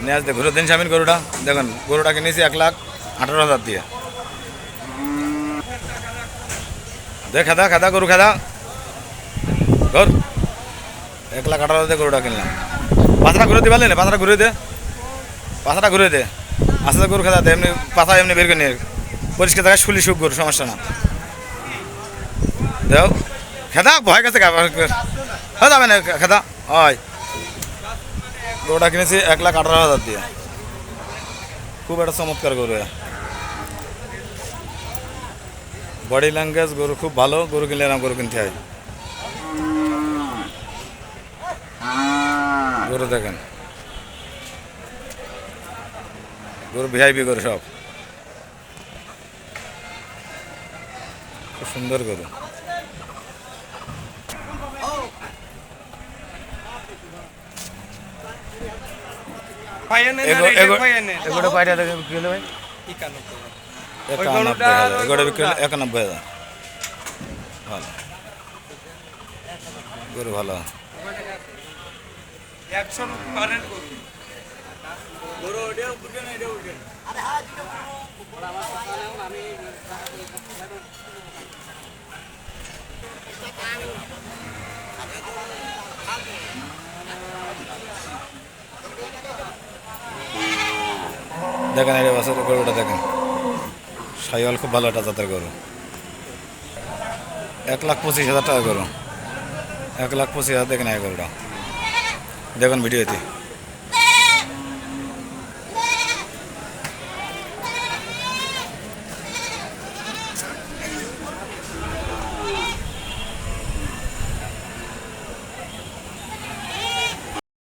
নিয়ে আসতে ঘুরে দিন স্বামীর গরুটা দেখুন, গরুটাকে নিয়েছি 1,18,000 দিয়ে। দেখ খেদা খেদা গরু খেদা ঘর 1,18,000 দিয়ে গরুটা কিনলাম। পাঁচটা ঘুরে দিতে পারলি না? পাঁচটা ঘুরে দে, পাঁচটা ঘুরে দে। আস্তে গরু খেদা দে, এমনি পাতা এমনি বের করে নিয়ে পরিষ্কার জায়গায় শুলি সুখ গরু, সমস্যা না। দেও খেদা ভয় গেছে যাবে না খেদা। হয় গরুটা কিনেছি 1,18,000 দিয়ে। খুব একটা চমৎকার গরু, বডি ল্যাঙ্গুয়েজ গরু খুব ভালো। গরু কিনলে এরকম গরু কিনতে হয়। গরু দেখেন, গরু ভিআইপি গরু সব, খুব সুন্দর গরু। এগুলো পাইটা দেখে বিক্রি হলো ভাই 91,000, এগুলো বিক্রি হলো 91,000। ভালো গরু, ভালো। দেখেন এই বছর গরুটা দেখেন, শাহিওয়াল খুব ভালো একটা জাতের গরু। 1,25,000 টাকা গরু, 1,25,000 দেখেন এই গরুটা, দেখুন ভিডিওতে।